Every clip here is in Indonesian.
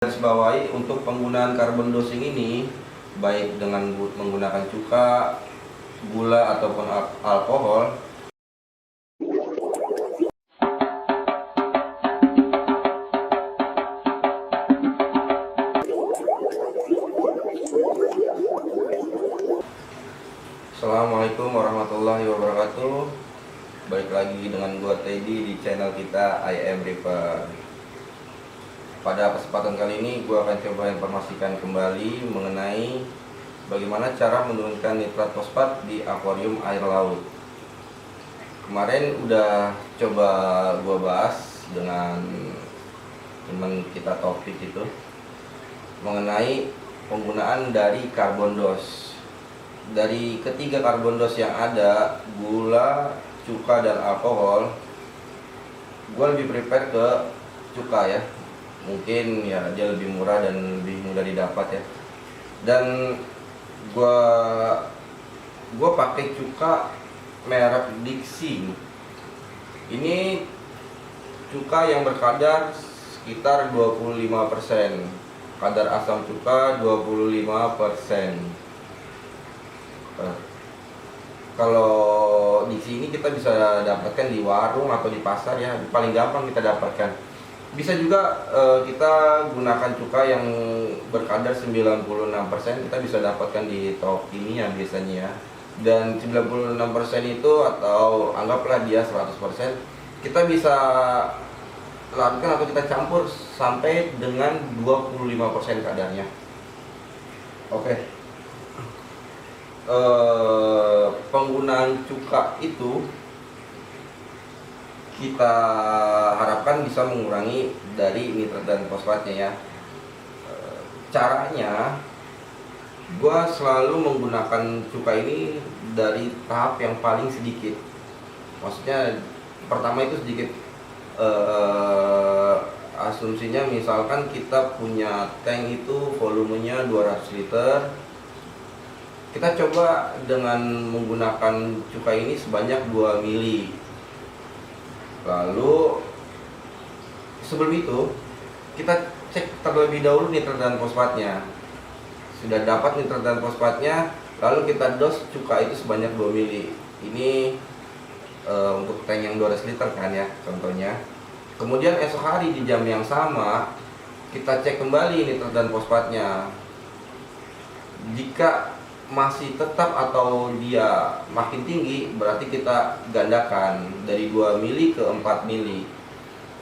Garisbawahi untuk penggunaan carbon dosing ini, baik dengan menggunakan cuka, gula ataupun alkohol. Assalamualaikum warahmatullahi wabarakatuh. Balik lagi dengan gua Teddy di channel kita I Am Reaper. Pada kesempatan kali ini gua akan coba informasikan kembali mengenai bagaimana cara menurunkan nitrat fosfat di akuarium air laut. Kemarin udah coba gua bahas dengan teman kita Topik itu mengenai penggunaan dari carbon dose. Dari ketiga carbon dose yang ada, gula, cuka, dan alkohol, gue lebih prepare ke cuka ya. Mungkin ya dia lebih murah dan lebih mudah didapat ya. Dan gue pakai cuka merek Dixie. Ini cuka yang berkadar sekitar 25%. Kadar asam cuka 25%. Kalau di sini kita bisa dapatkan di warung atau di pasar ya, paling gampang kita dapatkan. Bisa juga kita gunakan cuka yang berkadar 96%, kita bisa dapatkan di toko kimia biasanya ya. Dan 96% itu atau anggaplah dia 100%, kita bisa larutkan atau kita campur sampai dengan 25% kadarnya. Oke. Penggunaan cuka itu kita harapkan bisa mengurangi dari nitrat dan fosfatnya ya. Caranya, gua selalu menggunakan cuka ini dari tahap yang paling sedikit. Maksudnya pertama itu sedikit. Asumsinya misalkan kita punya tank itu volumenya 200 liter. Kita coba dengan menggunakan cuka ini sebanyak 2 mili. Lalu sebelum itu kita cek terlebih dahulu nitrat dan fosfatnya. Sudah dapat nitrat dan fosfatnya, lalu kita dos cuka itu sebanyak 2 mili. Ini untuk tank yang 200 liter kan ya contohnya. Kemudian esok hari di jam yang sama kita cek kembali nitrat dan fosfatnya. Jika masih tetap atau dia makin tinggi, berarti kita gandakan dari 2 mili ke 4 mili.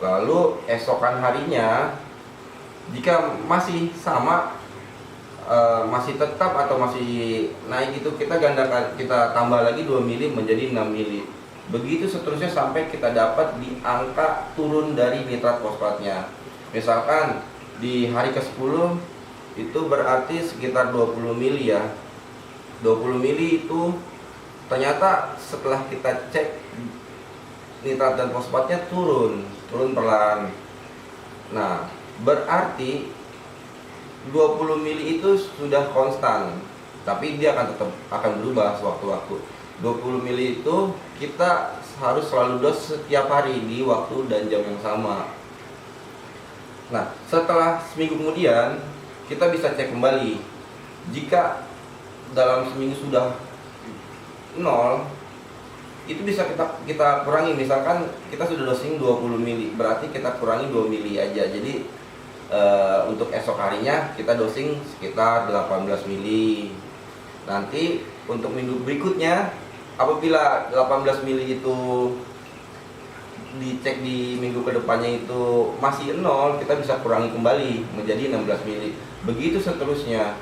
Lalu esokan harinya jika masih sama, masih tetap atau masih naik itu, kita gandakan, kita tambah lagi 2 mili menjadi 6 mili. Begitu seterusnya sampai kita dapat di angka turun dari nitrat fosfatnya. Misalkan di hari ke-10 itu berarti sekitar 20 mili ya. 20 mili itu ternyata setelah kita cek nitrat dan fosfatnya turun perlahan. Nah, berarti 20 mili itu sudah konstan, tapi dia akan berubah sewaktu-waktu. 20 mili itu kita harus selalu dos setiap hari di waktu dan jam yang sama. Nah, setelah seminggu kemudian kita bisa cek kembali. Jika dalam seminggu sudah 0, itu bisa kita kurangi. Misalkan kita sudah dosing 20 mili, berarti kita kurangi 2 mili aja. Jadi untuk esok harinya kita dosing sekitar 18 mili. Nanti untuk minggu berikutnya, apabila 18 mili itu dicek di minggu kedepannya itu masih 0, kita bisa kurangi kembali menjadi 16 mili. Begitu seterusnya.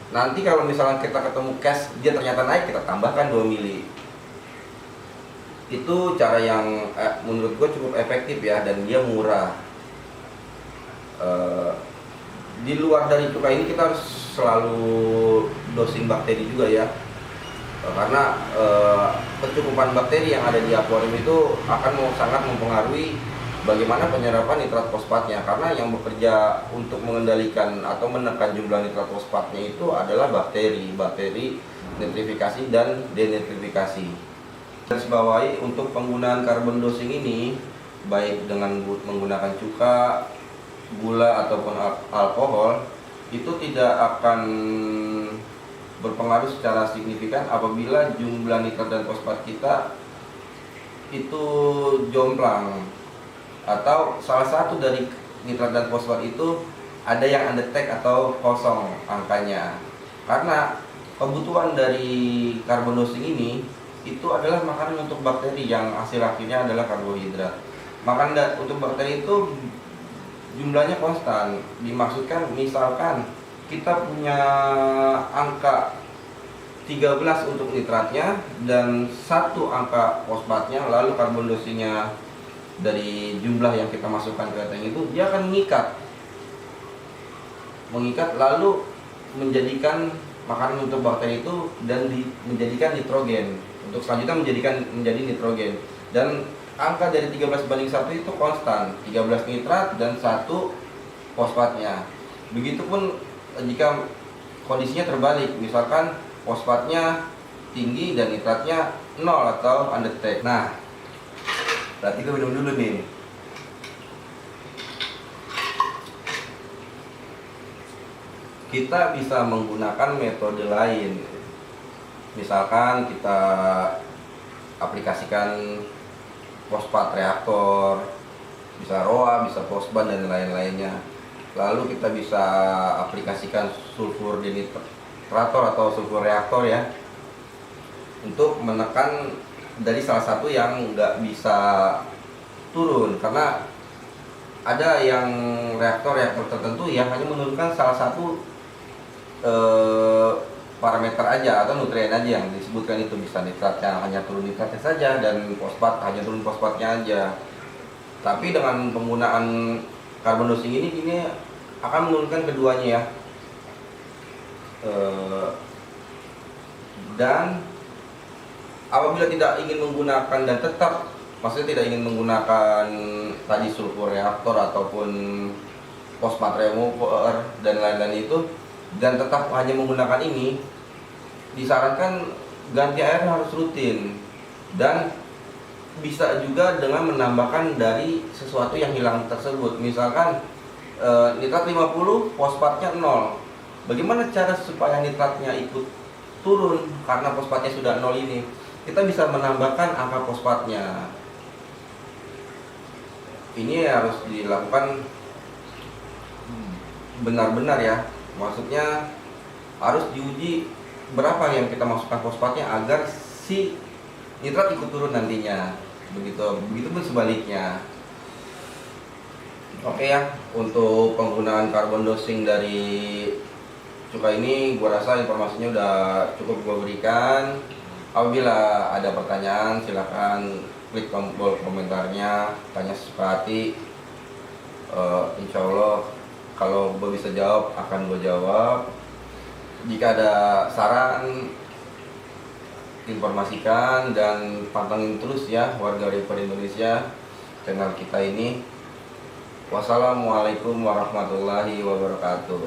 Nanti kalau misalnya kita ketemu cash dia ternyata naik, kita tambahkan 2 mili. Itu cara yang menurut gue cukup efektif ya, dan dia murah. Di luar dari cuka ini kita harus selalu dosing bakteri juga ya. Karena kecukupan bakteri yang ada di akuarium itu akan sangat mempengaruhi bagaimana penyerapan nitrat fosfatnya. Karena yang bekerja untuk mengendalikan atau menekan jumlah nitrat fosfatnya itu adalah bakteri nitrifikasi dan denitrifikasi. Garisbawahi untuk penggunaan carbon dosing ini, baik dengan menggunakan cuka, gula ataupun alkohol itu tidak akan berpengaruh secara signifikan apabila jumlah nitrat dan fosfat kita itu jomplang, atau salah satu dari nitrat dan fosfat itu ada yang undetected atau kosong angkanya. Karena kebutuhan dari carbon dosing ini itu adalah makanan untuk bakteri yang hasil akhirnya adalah karbohidrat. Makanan untuk bakteri itu jumlahnya konstan. Dimaksudkan misalkan kita punya angka 13 untuk nitratnya dan 1 angka fosfatnya, lalu carbon dosingnya dari jumlah yang kita masukkan ke tank itu, dia akan mengikat lalu menjadikan makanan untuk bakteri itu dan menjadikan nitrogen. Untuk selanjutnya menjadi nitrogen. Dan angka dari 13:1 itu konstan, 13 nitrat dan 1 fosfatnya. Begitupun jika kondisinya terbalik, misalkan fosfatnya tinggi dan nitratnya 0 atau undetected. Nah, berarti gue minum dulu nih. Kita bisa menggunakan metode lain. Misalkan kita aplikasikan fosfat reaktor, bisa ROA, bisa fosban dan lain-lainnya. Lalu kita bisa aplikasikan sulfur denitrator atau sulfur reaktor ya, untuk menekan dari salah satu yang nggak bisa turun, karena ada yang reaktor tertentu yang hanya menurunkan salah satu parameter aja atau nutrien aja yang disebutkan, itu bisa nitratnya hanya turun nitratnya saja dan fosfat hanya turun fosfatnya aja. Tapi dengan penggunaan carbon dosing ini akan menurunkan keduanya ya. Dan apabila tidak ingin menggunakan dan tetap, maksudnya tidak ingin menggunakan tadi sulfur reaktor ataupun fosfat remover dan lain-lain itu, dan tetap hanya menggunakan ini, disarankan ganti air harus rutin, dan bisa juga dengan menambahkan dari sesuatu yang hilang tersebut. Misalkan nitrat 50, fosfatnya 0. Bagaimana cara supaya nitratnya ikut turun karena fosfatnya sudah 0 ini? Kita bisa menambahkan angka fosfatnya. Ini harus dilakukan benar-benar ya. Maksudnya harus diuji berapa yang kita masukkan fosfatnya agar si nitrat ikut turun nantinya. Begitu pun sebaliknya. Oke ya, untuk penggunaan carbon dosing dari cuka ini gua rasa informasinya udah cukup gua berikan. Apabila ada pertanyaan silakan klik tombol komentarnya, tanya sesuka hati. Insya Allah kalau gue bisa jawab akan gue jawab. Jika ada saran, informasikan dan pantengin terus ya warga Republik Indonesia channel kita ini. Wassalamualaikum warahmatullahi wabarakatuh.